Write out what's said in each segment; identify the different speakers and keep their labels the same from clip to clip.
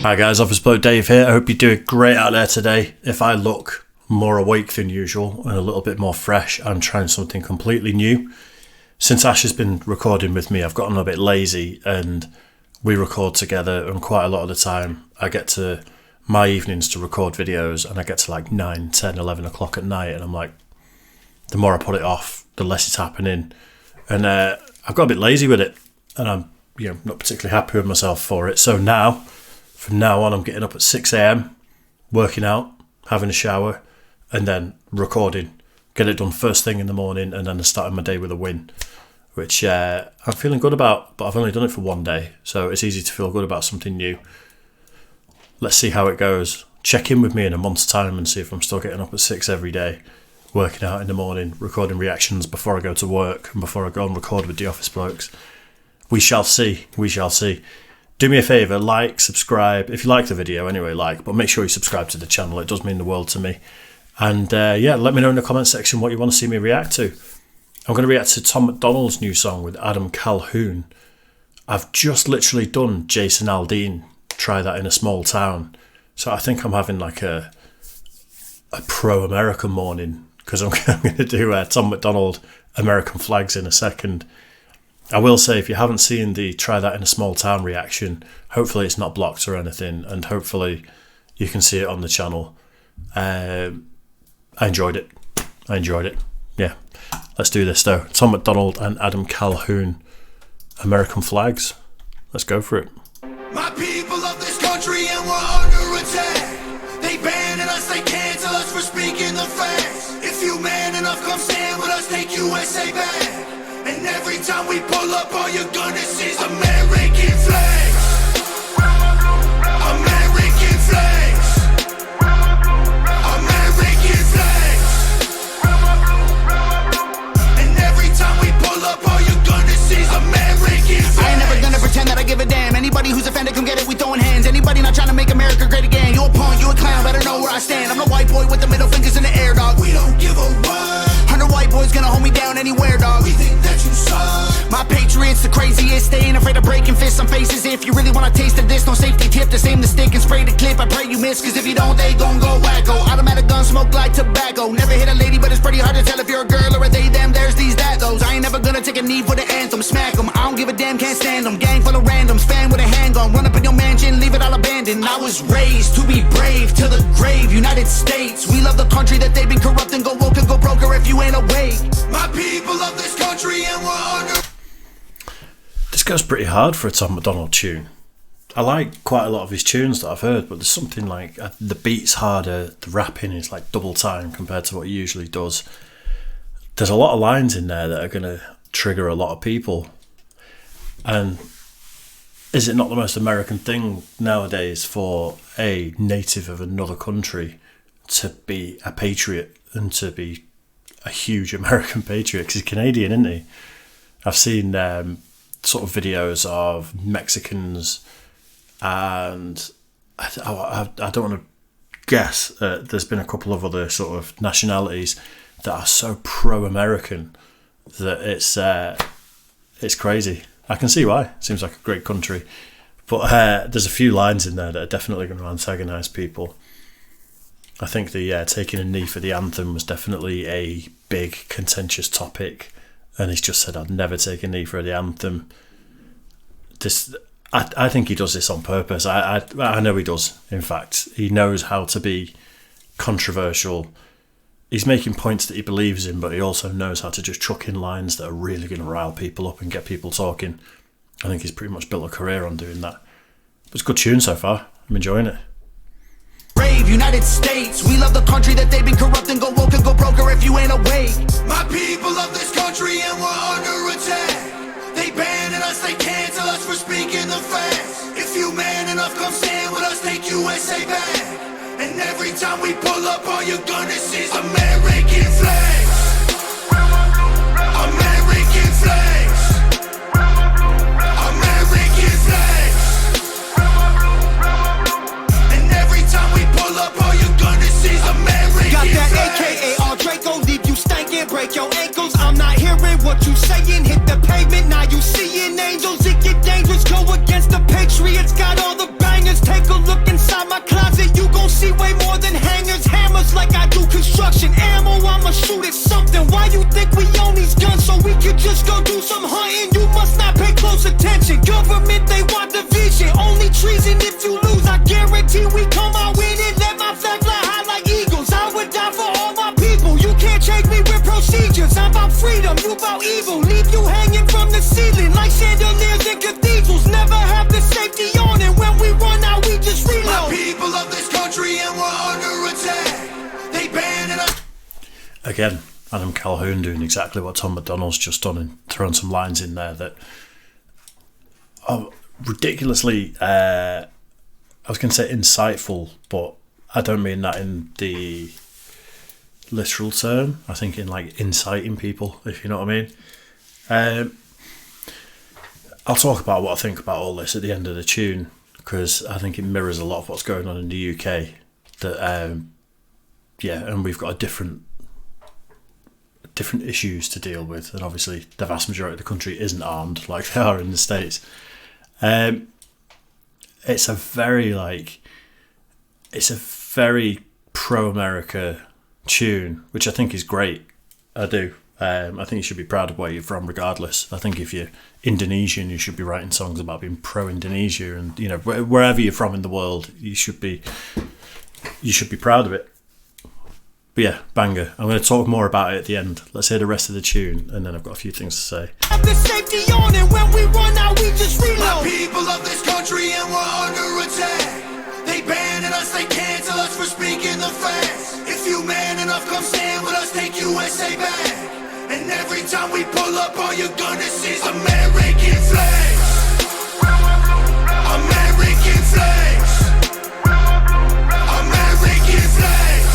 Speaker 1: Hi guys, Office Bloke Dave here. I hope you're doing great out there today. If I look more awake than usual and a little bit more fresh, I'm trying something completely new. Since Ash has been recording with me, I've gotten a bit lazy and we record together, and quite a lot of the time I get to my evenings to record videos and I get to like 9, 10, 11 o'clock at night and I'm like, the more I put it off, the less it's happening. And I've got a bit lazy with it and I'm not particularly happy with myself for it. So now, from now on, I'm getting up at 6 a.m, working out, having a shower, and then recording. Get it done first thing in the morning, and then starting my day with a win, which I'm feeling good about, but I've only done it for one day, so it's easy to feel good about something new. Let's see how it goes. Check in with me in a month's time and see if I'm still getting up at 6 every day, working out in the morning, recording reactions before I go to work and before I go and record with the Office Blokes. We shall see. We shall see. Do me a favour, like, subscribe. If you like the video, anyway, but make sure you subscribe to the channel. It does mean the world to me. And let me know in the comment section what you want to see me react to. I'm going to react to Tom MacDonald's new song with Adam Calhoun. I've just literally done Jason Aldean, Try That in a Small Town. So I think I'm having like a pro-American morning, because I'm going to do Tom MacDonald American Flags in a second. I will say, if you haven't seen the Try That in a Small Town reaction, hopefully it's not blocked or anything, and hopefully you can see it on the channel. I enjoyed it. Yeah, let's do this though. Tom MacDonald and Adam Calhoun, American Flags. Let's go for it.
Speaker 2: My people of this country, and we're under attack. They banning us, they cancel us for speaking the facts. If you man enough, come stand with us, take USA back. And every time we pull up, all you're gonna see is American flags. American flags. American flags. And every time we pull up, all you're gonna see is American flags.
Speaker 3: I ain't never gonna pretend that I give a damn. Anybody who's offended, come get it, we throwing hands. Anybody not trying to make America great again, you a punk, you a clown, better know where I stand. I'm the white boy with the middle fingers in the air, dog.
Speaker 2: We don't give a what.
Speaker 3: 100 white boys gonna hold me down anywhere, dog.
Speaker 2: We think that you suck.
Speaker 3: My patriots the craziest, they ain't afraid of breaking fists on faces. If you really wanna taste of this, no safety tip, just aim the stick and spray the clip. I pray you miss, cause if you don't, they gon' go wacko. Automatic gun smoke like tobacco. Never hit a lady, but it's pretty hard to tell if you're a girl or a they, them, there's these, that, those. I ain't never gonna take a knee for the anthem, smack them. I don't give a damn, can't stand them. Gang full of randoms, fan with a handgun, run up in your mansion, leave it all abandoned. I was raised to be brave, to the grave, United States. We love the country that they've been corrupting, go woke and go broker if you ain't awake.
Speaker 2: My people of this country, and we're under.
Speaker 1: This goes pretty hard for a Tom MacDonald tune. I like quite a lot of his tunes that I've heard, but there's something like the beat's harder, the rapping is like double time compared to what he usually does. There's a lot of lines in there that are going to trigger a lot of people. And is it not the most American thing nowadays for a native of another country to be a patriot and to be a huge American patriot? Because he's Canadian, isn't he? I've seen sort of videos of Mexicans, and I don't want to guess, there's been a couple of other sort of nationalities that are so pro-American that it's crazy. I can see why. It seems like a great country, but there's a few lines in there that are definitely going to antagonise people. I think the taking a knee for the anthem was definitely a big contentious topic, and he's just said, I'd never take a knee for the anthem. I think he does this on purpose. I know he does, in fact. He knows how to be controversial. He's making points that he believes in, but he also knows how to just chuck in lines that are really going to rile people up and get people talking. I think he's pretty much built a career on doing that. But it's a good tune so far. I'm enjoying it.
Speaker 3: Brave United States, we love the country that they've been corrupting, go woke and go broker if you ain't awake.
Speaker 2: My people of this country, and we're under attack. They banning us, they cancel us for speaking the facts. If you man enough, come stand with us, take USA back. And every time we pull up, all you're gonna see is American flags. American flags. American flags. And every time we pull up, all you're gonna see is American
Speaker 3: Got that
Speaker 2: flags.
Speaker 3: AKA all Draco, leave you stankin', break your ankles. I'm not hearing what you saying, hit the pavement, now you seeing angels. It get dangerous, go against the Patriots, got all the bangers, take a look think we own these guns, so we could just go do some hunting. You must not pay close attention. Government, they want division. Only treason if you lose. I guarantee we come out winning. Let my flag fly high like eagles. I would die for all my people. You can't change me with procedures. I'm about freedom, you about evil. Leave you hanging from the ceiling like chandeliers in cathedrals. Never have the safety on, and when we run out, we just reload.
Speaker 2: My people of this country and we're under attack. They banning us.
Speaker 1: Again, Adam Calhoun doing exactly what Tom MacDonald's just done and throwing some lines in there that are ridiculously, I was going to say insightful, but I don't mean that in the literal term. I think in like inciting people, if you know what I mean. I'll talk about what I think about all this at the end of the tune, because I think it mirrors a lot of what's going on in the UK. That and we've got a different issues to deal with, and obviously the vast majority of the country isn't armed like they are in the States. It's a very pro-America tune, which I think is great. I do. I think you should be proud of where you're from regardless. I think if you're Indonesian, you should be writing songs about being pro-Indonesia, and you know, wherever you're from in the world, you should be proud of it. But yeah, banger. I'm going to talk more about it at the end. Let's hear the rest of the tune, and then I've got a few things to say.
Speaker 3: Have the safety on, and when we run out, we just
Speaker 2: My
Speaker 3: reload.
Speaker 2: people of this country and we're under attack. They banning us, they cancel us for speaking the facts. If you man enough, come stand with us, take USA back. And every time we pull up, all you're gonna see is American flags. American flags. American flags.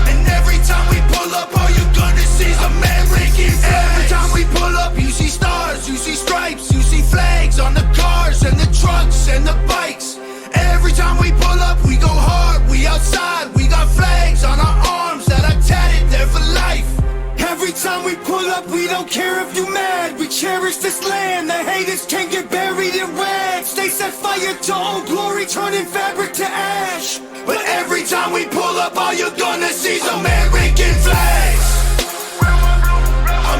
Speaker 2: And every time we pull up, all you're gonna see is American flags. Every time we pull up, you see stars, you see stripes, you see flags on the cars and the trucks and the bikes. Every time we pull up, we go hard, we outside, we got flags on our arms that are tatted there for life.
Speaker 3: Every time we pull up, we don't care if you mad. We cherish this land, the haters can't get buried in rags. They set fire to old glory, turning fabric to ash.
Speaker 2: But every time we pull up, all you're gonna see is American flags.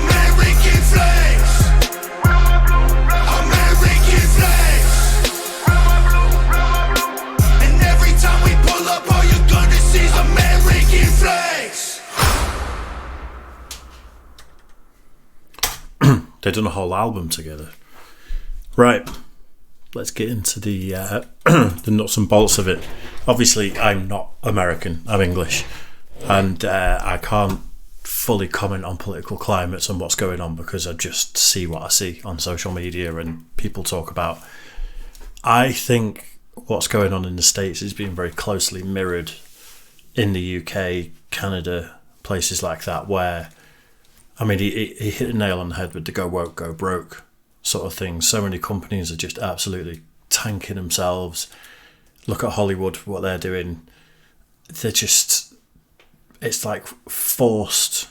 Speaker 2: American flags. American flags. And every time we pull up, all you're gonna see is American flags.
Speaker 1: They've done a whole album together. Right, let's get into the the nuts and bolts of it. Obviously, I'm not American, I'm English, and I can't fully comment on political climates and what's going on because I just see what I see on social media and people talk about. I think what's going on in the States is being very closely mirrored in the UK, Canada, places like that, where I mean, he hit a nail on the head with the go woke, go broke sort of thing. So many companies are just absolutely tanking themselves. Look at Hollywood, what they're doing. They're just, it's like forced.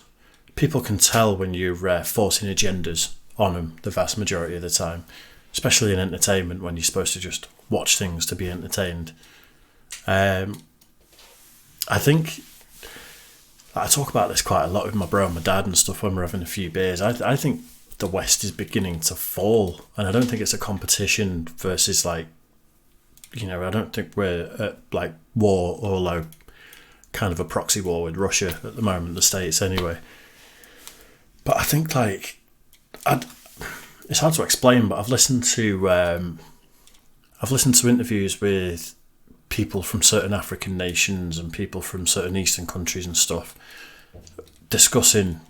Speaker 1: People can tell when you're forcing agendas on them the vast majority of the time, especially in entertainment when you're supposed to just watch things to be entertained. I think I talk about this quite a lot with my bro and my dad and stuff when we're having a few beers. I think the West is beginning to fall, and I don't think it's a competition versus like, you know, I don't think we're at like war or like kind of a proxy war with Russia at the moment, the States anyway. But I think like, it's hard to explain, but I've listened to interviews with people from certain African nations and people from certain Eastern countries and stuff discussing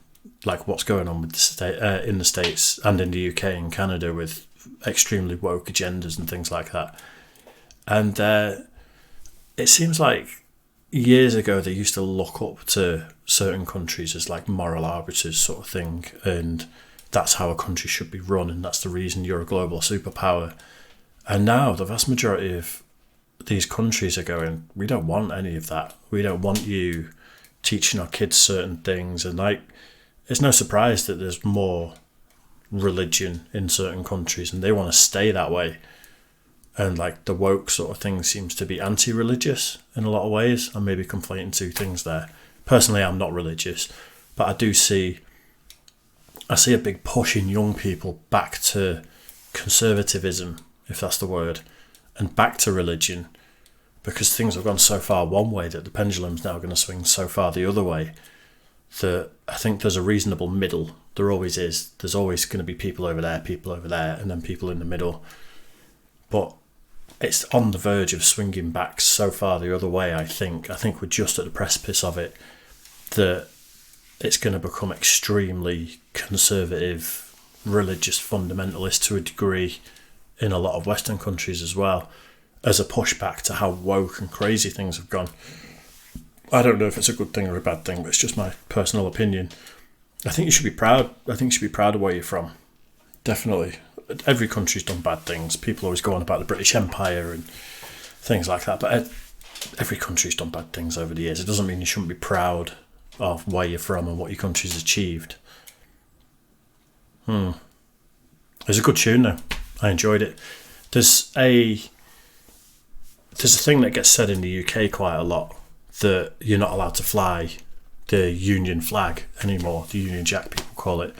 Speaker 1: like what's going on with the state in the States and in the UK and Canada with extremely woke agendas and things like that. And it seems like years ago they used to look up to certain countries as like moral arbiters sort of thing, and that's how a country should be run, and that's the reason you're a global superpower. And now the vast majority of these countries are going, we don't want any of that. We don't want you teaching our kids certain things. And like, it's no surprise that there's more religion in certain countries and they want to stay that way. And like the woke sort of thing seems to be anti-religious in a lot of ways. I'm maybe conflating two things there. Personally, I'm not religious, but I see a big push in young people back to conservatism, if that's the word, and back to religion, because things have gone so far one way that the pendulum's now going to swing so far the other way that I think there's a reasonable middle. There always is. There's always going to be people over there, and then people in the middle. But it's on the verge of swinging back so far the other way, I think. I think we're just at the precipice of it, that it's going to become extremely conservative, religious fundamentalist to a degree in a lot of Western countries as well, as a pushback to how woke and crazy things have gone. I don't know if it's a good thing or a bad thing, but it's just my personal opinion. I think you should be proud. I think you should be proud of where you're from. Definitely. Every country's done bad things. People always go on about the British Empire and things like that, but every country's done bad things over the years. It doesn't mean you shouldn't be proud of where you're from and what your country's achieved. It was a good tune though. I enjoyed it. There's a thing that gets said in the UK quite a lot, that you're not allowed to fly the Union flag anymore, the Union Jack people call it,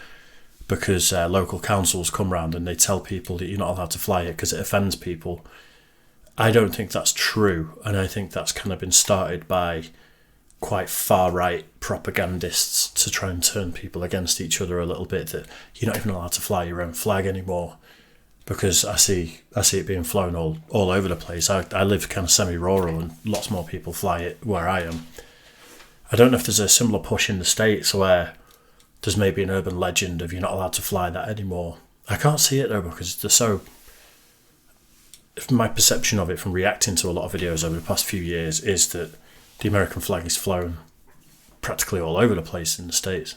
Speaker 1: because local councils come round and they tell people that you're not allowed to fly it because it offends people. I don't think that's true, and I think that's kind of been started by quite far-right propagandists to try and turn people against each other a little bit, that you're not even allowed to fly your own flag anymore, because I see it being flown all over the place. I live kind of semi-rural and lots more people fly it where I am. I don't know if there's a similar push in the States where there's maybe an urban legend of you're not allowed to fly that anymore. I can't see it though, because they're so... My perception of it from reacting to a lot of videos over the past few years is that the American flag is flown practically all over the place in the States.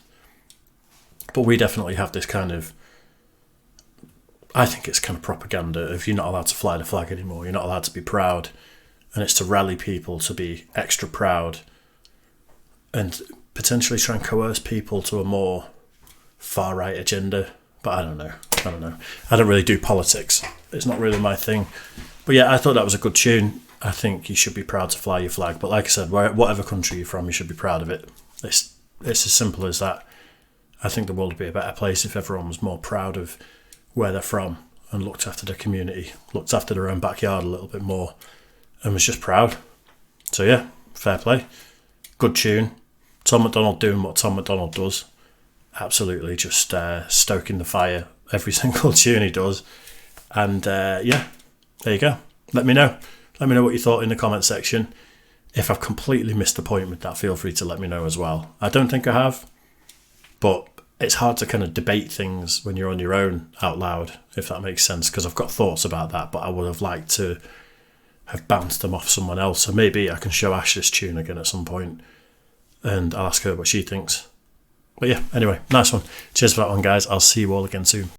Speaker 1: But we definitely have this kind of... I think it's kind of propaganda of you're not allowed to fly the flag anymore, you're not allowed to be proud, and it's to rally people to be extra proud and potentially try and coerce people to a more far-right agenda. But I don't know. I don't really do politics. It's not really my thing. But yeah, I thought that was a good tune. I think you should be proud to fly your flag. But like I said, whatever country you're from, you should be proud of it. It's as simple as that. I think the world would be a better place if everyone was more proud of where they're from and looked after their community, looked after their own backyard a little bit more, and was just proud. So yeah, fair play. Good tune. Tom MacDonald doing what Tom MacDonald does. Absolutely just stoking the fire every single tune he does. And yeah, there you go. Let me know. Let me know what you thought in the comment section. If I've completely missed the point with that, feel free to let me know as well. I don't think I have, but it's hard to kind of debate things when you're on your own out loud, if that makes sense, because I've got thoughts about that, but I would have liked to have bounced them off someone else. So maybe I can show Ash this tune again at some point and I'll ask her what she thinks. But yeah, anyway, nice one. Cheers for that one, guys. I'll see you all again soon.